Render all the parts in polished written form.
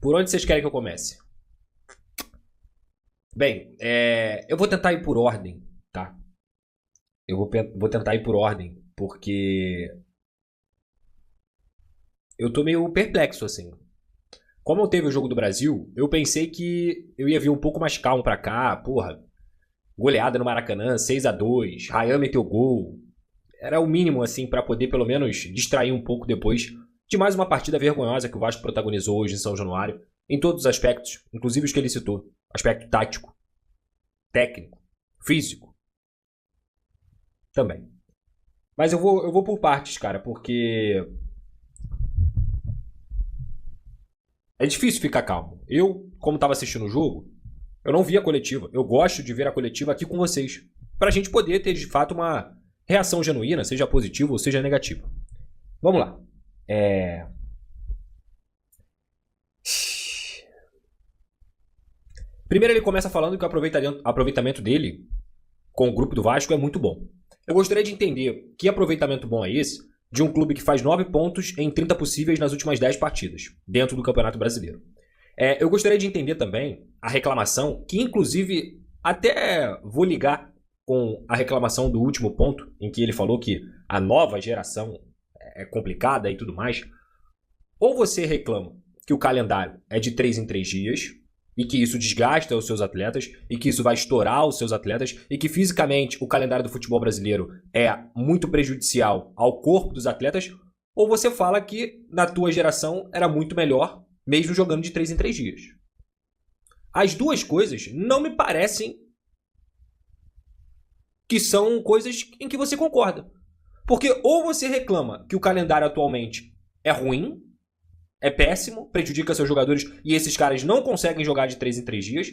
Por onde vocês querem que eu comece? Bem, eu vou tentar ir por ordem, tá? Eu vou tentar ir por ordem, porque eu tô meio perplexo, assim. Como eu teve o Jogo do Brasil, eu pensei que eu ia vir um pouco mais calmo pra cá, porra. Goleada no Maracanã, 6-2, Rayan meteu gol. Era o mínimo, assim, pra poder pelo menos distrair um pouco depois de mais uma partida vergonhosa que o Vasco protagonizou hoje em São Januário, em todos os aspectos, inclusive os que ele citou. Aspecto tático, técnico, físico, também. Mas eu vou por partes, cara, porque é difícil ficar calmo. Eu, como tava assistindo o jogo, eu não vi a coletiva. Eu gosto de ver a coletiva aqui com vocês, pra gente poder ter, de fato, uma reação genuína, seja positiva ou seja negativa. Vamos lá. Primeiro ele começa falando que o aproveitamento dele com o grupo do Vasco é muito bom. Eu gostaria de entender que aproveitamento bom é esse de um clube que faz 9 pontos em 30 possíveis nas últimas 10 partidas, dentro do Campeonato Brasileiro. Eu gostaria de entender também a reclamação, que inclusive até vou ligar com a reclamação do último ponto, em que ele falou que a nova geração é complicada e tudo mais. Ou você reclama que o calendário é de 3 em 3 dias, e que isso desgasta os seus atletas, e que isso vai estourar os seus atletas, e que fisicamente o calendário do futebol brasileiro é muito prejudicial ao corpo dos atletas, ou você fala que na tua geração era muito melhor, mesmo jogando de 3 em 3 dias. As duas coisas não me parecem que são coisas em que você concorda. Porque ou você reclama que o calendário atualmente é ruim, é péssimo, prejudica seus jogadores e esses caras não conseguem jogar de 3 em 3 dias,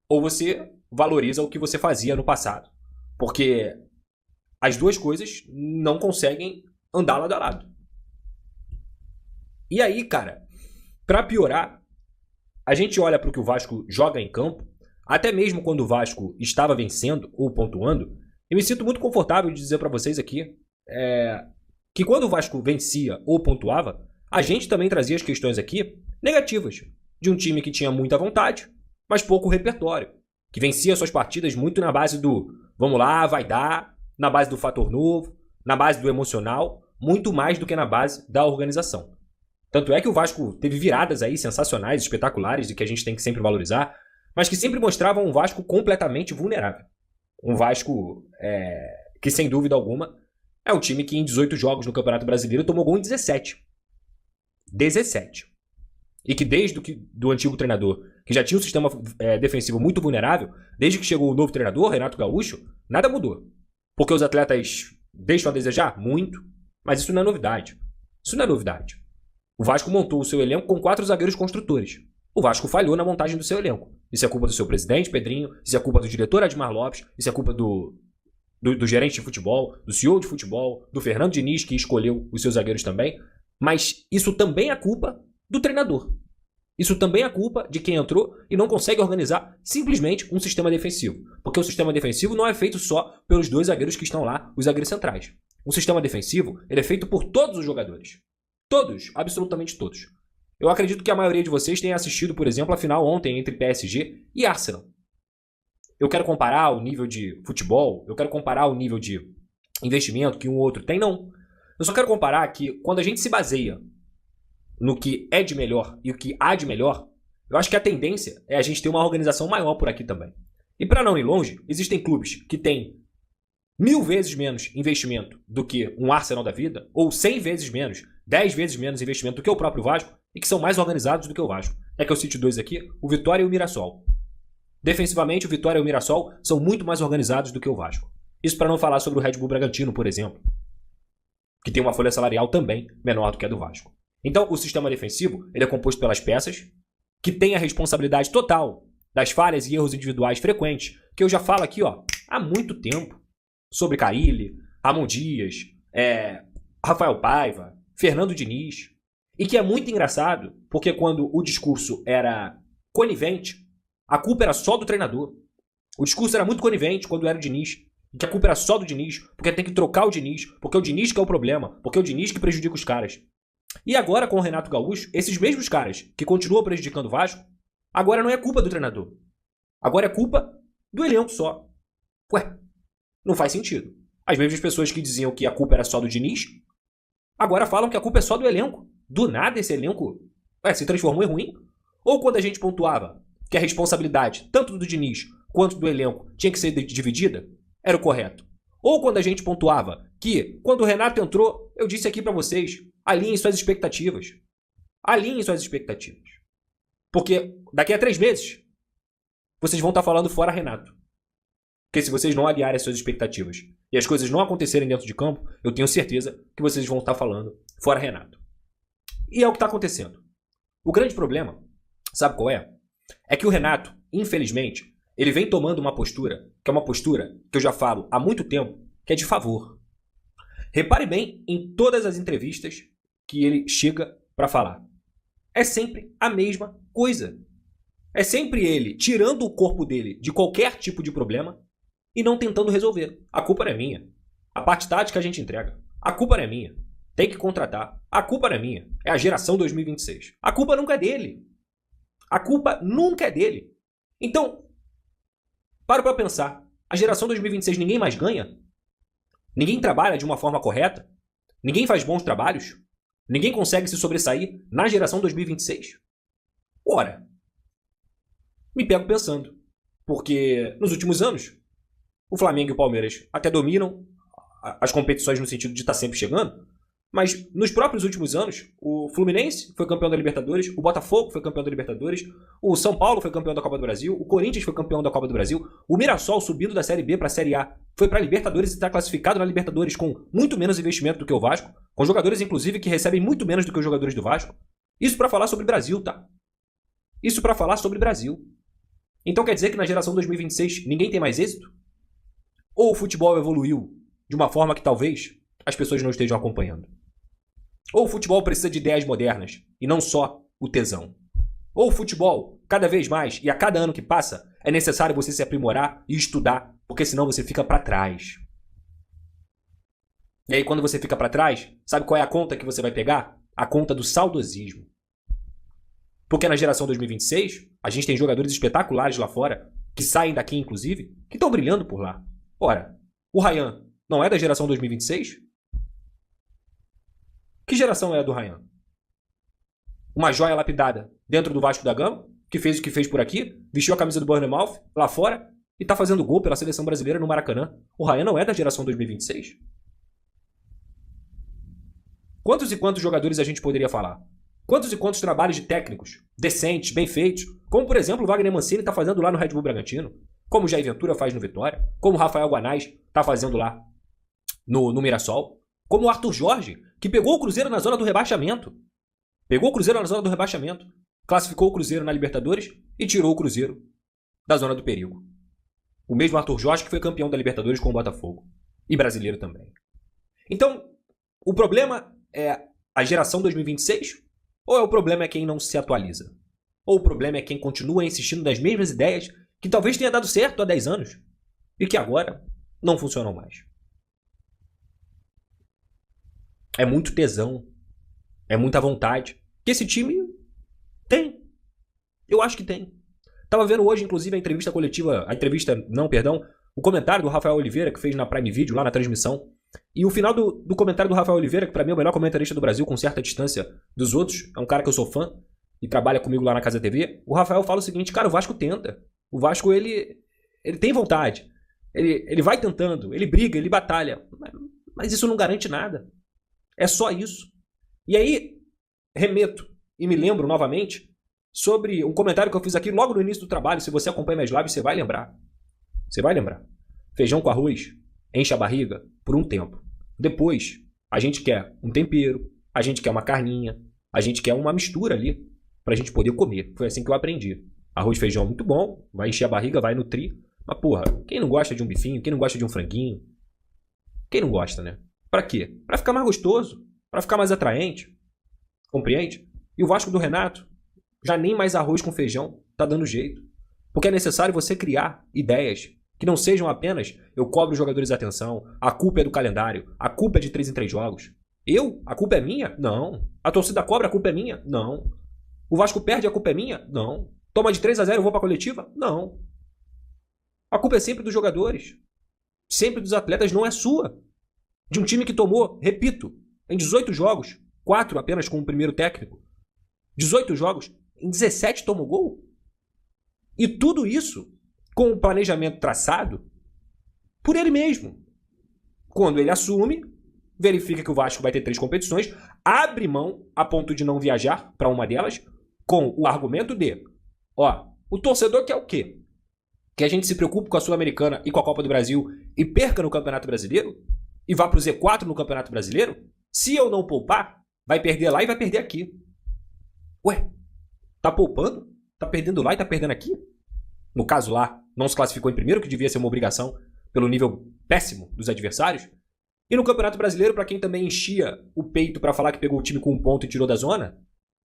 ou você valoriza o que você fazia no passado. Porque as duas coisas não conseguem andar lado a lado. E aí, cara, pra piorar, a gente olha pro que o Vasco joga em campo, até mesmo quando o Vasco estava vencendo ou pontuando, eu me sinto muito confortável de dizer pra vocês aqui que quando o Vasco vencia ou pontuava, a gente também trazia as questões aqui negativas, de um time que tinha muita vontade, mas pouco repertório, que vencia suas partidas muito na base do vamos lá, vai dar, na base do fator novo, na base do emocional, muito mais do que na base da organização. Tanto é que o Vasco teve viradas aí sensacionais, espetaculares, e que a gente tem que sempre valorizar, mas que sempre mostravam um Vasco completamente vulnerável. Um Vasco que, sem dúvida alguma, é um time que em 18 jogos no Campeonato Brasileiro tomou gol em 17. 17. E que desde do antigo treinador, que já tinha um sistema defensivo muito vulnerável, desde que chegou o novo treinador, Renato Gaúcho, nada mudou. Porque os atletas deixam a desejar? Muito. Mas isso não é novidade. Isso não é novidade. O Vasco montou o seu elenco com 4 zagueiros construtores. O Vasco falhou na montagem do seu elenco. Isso é culpa do seu presidente, Pedrinho. Isso é culpa do diretor Admar Lopes. Isso é culpa do gerente de futebol, do CEO de futebol, do Fernando Diniz, que escolheu os seus zagueiros também. Mas isso também é culpa do treinador. Isso também é culpa de quem entrou e não consegue organizar simplesmente um sistema defensivo. Porque o sistema defensivo não é feito só pelos 2 zagueiros que estão lá, os zagueiros centrais. Um sistema defensivo ele é feito por todos os jogadores. Todos, absolutamente todos. Eu acredito que a maioria de vocês tenha assistido, por exemplo, a final ontem entre PSG e Arsenal. Eu quero comparar o nível de futebol, eu quero comparar o nível de investimento que um ou outro tem, não. Eu só quero comparar que quando a gente se baseia no que é de melhor e o que há de melhor, eu acho que a tendência é a gente ter uma organização maior por aqui também. E para não ir longe, existem clubes que têm 1000 vezes menos investimento do que um Arsenal da vida, ou 100 vezes menos, 10 vezes menos investimento do que o próprio Vasco, e que são mais organizados do que o Vasco. É que eu cito 2 aqui, o Vitória e o Mirassol. Defensivamente, o Vitória e o Mirassol são muito mais organizados do que o Vasco. Isso para não falar sobre o Red Bull Bragantino, por exemplo, que tem uma folha salarial também menor do que a do Vasco. Então, o sistema defensivo ele é composto pelas peças que têm a responsabilidade total das falhas e erros individuais frequentes, que eu já falo aqui há muito tempo, sobre Carille, Ramon Dias, Rafael Paiva, Fernando Diniz, e que é muito engraçado, porque quando o discurso era conivente, a culpa era só do treinador. O discurso era muito conivente quando era o Diniz, e que a culpa era só do Diniz, porque tem que trocar o Diniz, porque é o Diniz que é o problema, porque é o Diniz que prejudica os caras. E agora com o Renato Gaúcho, esses mesmos caras que continuam prejudicando o Vasco, agora não é culpa do treinador. Agora é culpa do elenco só. Ué, não faz sentido. As mesmas pessoas que diziam que a culpa era só do Diniz, agora falam que a culpa é só do elenco. Do nada esse elenco se transformou em ruim? Ou quando a gente pontuava que a responsabilidade, tanto do Diniz quanto do elenco, tinha que ser dividida, era o correto. Ou quando a gente pontuava que, quando o Renato entrou, eu disse aqui pra vocês, alinhem suas expectativas. Alinhem suas expectativas. Porque daqui a 3 meses, vocês vão estar falando fora Renato. Porque se vocês não alinharem suas expectativas e as coisas não acontecerem dentro de campo, eu tenho certeza que vocês vão estar falando fora Renato. E é o que está acontecendo. O grande problema, sabe qual é? É que o Renato, infelizmente, ele vem tomando uma postura, que é uma postura que eu já falo há muito tempo, que é de favor. Repare bem em todas as entrevistas que ele chega para falar. É sempre a mesma coisa. É sempre ele tirando o corpo dele de qualquer tipo de problema e não tentando resolver. A culpa não é minha. A parte tática a gente entrega. A culpa não é minha. Tem que contratar. A culpa não é minha. É a geração 2026. A culpa nunca é dele. A culpa nunca é dele. Então, para pensar. A geração 2026 ninguém mais ganha? Ninguém trabalha de uma forma correta? Ninguém faz bons trabalhos? Ninguém consegue se sobressair na geração 2026? Ora, me pego pensando. Porque nos últimos anos, o Flamengo e o Palmeiras até dominam as competições no sentido de estar sempre chegando, mas nos próprios últimos anos, o Fluminense foi campeão da Libertadores, o Botafogo foi campeão da Libertadores, o São Paulo foi campeão da Copa do Brasil, o Corinthians foi campeão da Copa do Brasil, o Mirassol subindo da Série B para a Série A foi para a Libertadores e está classificado na Libertadores com muito menos investimento do que o Vasco, com jogadores inclusive que recebem muito menos do que os jogadores do Vasco. Isso para falar sobre Brasil, tá? Isso para falar sobre Brasil. Então quer dizer que na geração 2026 ninguém tem mais êxito? Ou o futebol evoluiu de uma forma que talvez as pessoas não estejam acompanhando? Ou o futebol precisa de ideias modernas e não só o tesão? Ou o futebol, cada vez mais e a cada ano que passa, é necessário você se aprimorar e estudar, porque senão você fica para trás. E aí quando você fica para trás, sabe qual é a conta que você vai pegar? A conta do saudosismo. Porque na geração 2026, a gente tem jogadores espetaculares lá fora, que saem daqui inclusive, que estão brilhando por lá. Ora, o Ryan não é da geração 2026? Que geração é a do Ryan? Uma joia lapidada dentro do Vasco da Gama, que fez o que fez por aqui, vestiu a camisa do Bournemouth lá fora e tá fazendo gol pela seleção brasileira no Maracanã. O Ryan não é da geração 2026? Quantos e quantos jogadores a gente poderia falar? Quantos e quantos trabalhos de técnicos decentes, bem feitos, como por exemplo o Wagner Mancini está fazendo lá no Red Bull Bragantino, como o Jair Ventura faz no Vitória, como o Rafael Guanais está fazendo lá no Mirassol, como o Arthur Jorge, que pegou o Cruzeiro na zona do rebaixamento. Classificou o Cruzeiro na Libertadores e tirou o Cruzeiro da zona do perigo. O mesmo Arthur Jorge que foi campeão da Libertadores com o Botafogo. E brasileiro também. Então, o problema é a geração 2026? Ou o problema é quem não se atualiza? Ou o problema é quem continua insistindo nas mesmas ideias que talvez tenha dado certo há 10 anos e que agora não funcionam mais? É muito tesão. É muita vontade. Que esse time tem. Eu acho que tem. Tava vendo hoje, inclusive, o comentário do Rafael Oliveira, que fez na Prime Video, lá na transmissão. E o final do comentário do Rafael Oliveira, que pra mim é o melhor comentarista do Brasil, com certa distância dos outros, é um cara que eu sou fã e trabalha comigo lá na Casa TV. O Rafael fala o seguinte: cara, o Vasco tenta. O Vasco, ele tem vontade. Ele vai tentando, ele briga, ele batalha. Mas isso não garante nada. É só isso. E aí, remeto e me lembro novamente sobre um comentário que eu fiz aqui logo no início do trabalho. Se você acompanha minhas lives, você vai lembrar. Feijão com arroz enche a barriga por um tempo. Depois, a gente quer um tempero, a gente quer uma carninha, a gente quer uma mistura ali pra gente poder comer. Foi assim que eu aprendi. Arroz e feijão é muito bom, vai encher a barriga, vai nutrir. Mas porra, quem não gosta de um bifinho? Quem não gosta de um franguinho? Quem não gosta, né? Pra quê? Pra ficar mais gostoso, pra ficar mais atraente. Compreende? E o Vasco do Renato, já nem mais arroz com feijão tá dando jeito. Porque é necessário você criar ideias que não sejam apenas eu cobro os jogadores atenção, a culpa é do calendário, a culpa é de 3 em 3 jogos. Eu? A culpa é minha? Não. A torcida cobra, a culpa é minha? Não. O Vasco perde, a culpa é minha? Não. Toma de 3-0, eu vou pra coletiva? Não. A culpa é sempre dos jogadores. Sempre dos atletas, não é sua. De um time que tomou, repito, em 18 jogos, 4 apenas com o primeiro técnico. 18 jogos, em 17 tomou gol. E tudo isso com o planejamento traçado por ele mesmo. Quando ele assume, verifica que o Vasco vai ter 3 competições, abre mão a ponto de não viajar para uma delas, com o argumento de, o torcedor quer o quê? Que a gente se preocupe com a Sul-Americana e com a Copa do Brasil e perca no Campeonato Brasileiro? E vá pro Z4 no Campeonato Brasileiro? Se eu não poupar, vai perder lá e vai perder aqui. Ué, tá poupando? Tá perdendo lá e tá perdendo aqui? No caso lá, não se classificou em primeiro, que devia ser uma obrigação pelo nível péssimo dos adversários. E no Campeonato Brasileiro, para quem também enchia o peito para falar que pegou o time com 1 ponto e tirou da zona,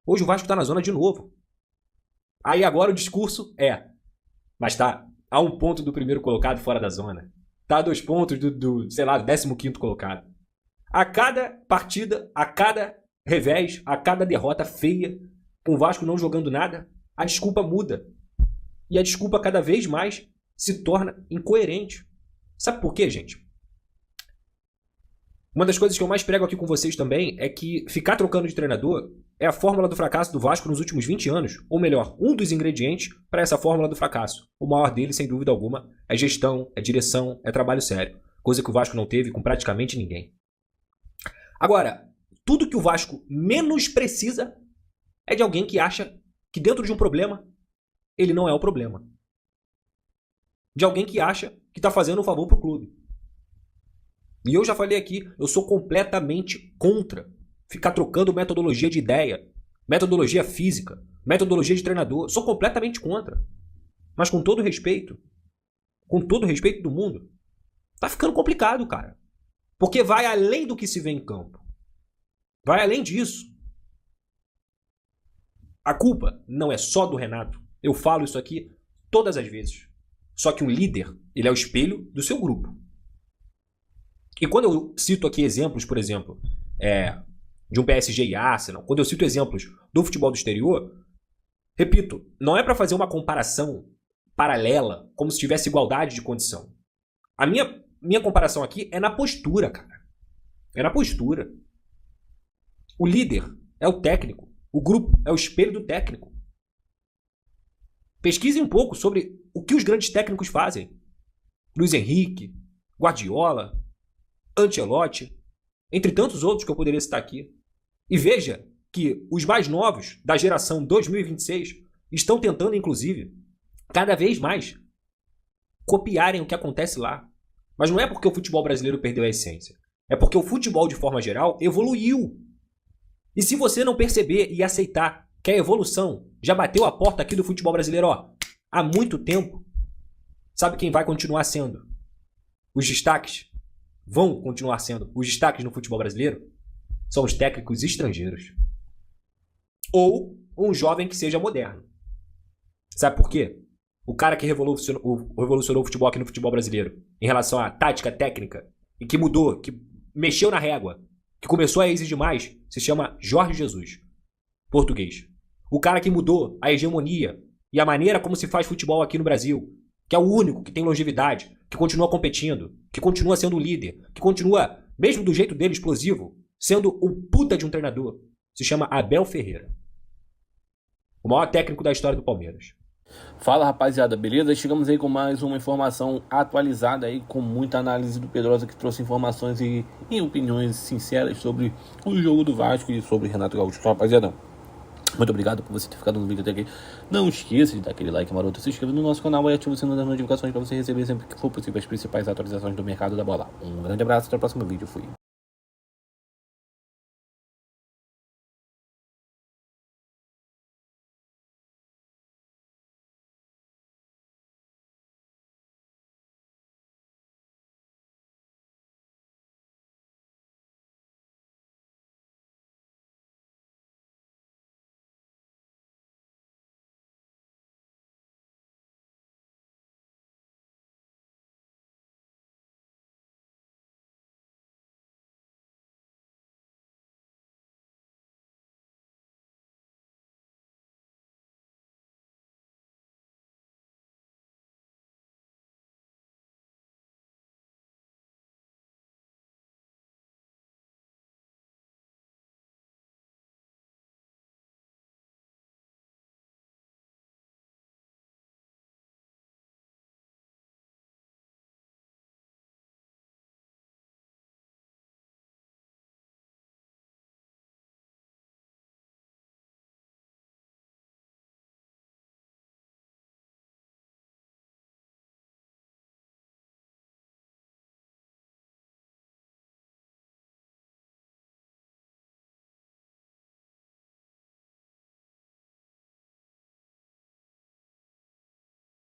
hoje o Vasco tá na zona de novo. Aí agora o discurso mas tá a 1 ponto do primeiro colocado fora da zona. Tá a 2 pontos do 15º colocado. A cada partida, a cada revés, a cada derrota feia, com o Vasco não jogando nada, a desculpa muda. E a desculpa cada vez mais se torna incoerente. Sabe por quê, gente? Uma das coisas que eu mais prego aqui com vocês também é que ficar trocando de treinador é a fórmula do fracasso do Vasco nos últimos 20 anos. Ou melhor, um dos ingredientes para essa fórmula do fracasso. O maior dele, sem dúvida alguma, é gestão, é direção, é trabalho sério. Coisa que o Vasco não teve com praticamente ninguém. Agora, tudo que o Vasco menos precisa é de alguém que acha que dentro de um problema, ele não é o problema. De alguém que acha que está fazendo um favor para o clube. E eu já falei aqui, eu sou completamente contra ficar trocando metodologia de ideia, metodologia física, metodologia de treinador. Sou completamente contra. Mas com todo respeito do mundo, tá ficando complicado, cara. Porque vai além do que se vê em campo. Vai além disso. A culpa não é só do Renato. Eu falo isso aqui todas as vezes. Só que um líder, ele é o espelho do seu grupo. E quando eu cito aqui exemplos, por exemplo, de um PSG e Arsenal, quando eu cito exemplos do futebol do exterior, repito, não é para fazer uma comparação paralela, como se tivesse igualdade de condição. A minha comparação aqui é na postura, cara. É na postura. O líder é o técnico. O grupo é o espelho do técnico. Pesquisem um pouco sobre o que os grandes técnicos fazem. Luiz Henrique, Guardiola, Ancelotti, entre tantos outros que eu poderia citar aqui. E veja que os mais novos, da geração 2026, estão tentando, inclusive, cada vez mais, copiarem o que acontece lá. Mas não é porque o futebol brasileiro perdeu a essência. É porque o futebol, de forma geral, evoluiu. E se você não perceber e aceitar que a evolução já bateu a porta aqui do futebol brasileiro há muito tempo, sabe quem vai continuar sendo? Os destaques vão continuar sendo os destaques no futebol brasileiro? São os técnicos estrangeiros. Ou um jovem que seja moderno. Sabe por quê? O cara que revolucionou o futebol aqui no futebol brasileiro em relação à tática técnica e que mudou, que mexeu na régua, que começou a exigir mais, se chama Jorge Jesus, português. O cara que mudou a hegemonia e a maneira como se faz futebol aqui no Brasil, que é o único que tem longevidade, que continua competindo, que continua sendo o líder, que continua, mesmo do jeito dele explosivo, sendo o puta de um treinador, se chama Abel Ferreira. O maior técnico da história do Palmeiras. Fala, rapaziada, beleza? Chegamos aí com mais uma informação atualizada aí, com muita análise do Pedrosa, que trouxe informações e opiniões sinceras sobre o jogo do Vasco e sobre Renato Gaúcho. Rapaziada, muito obrigado por você ter ficado no vídeo até aqui. Não esqueça de dar aquele like maroto, se inscreva no nosso canal e ative o sininho das notificações para você receber sempre que for possível as principais atualizações do mercado da bola. Um grande abraço, até o próximo vídeo. Fui.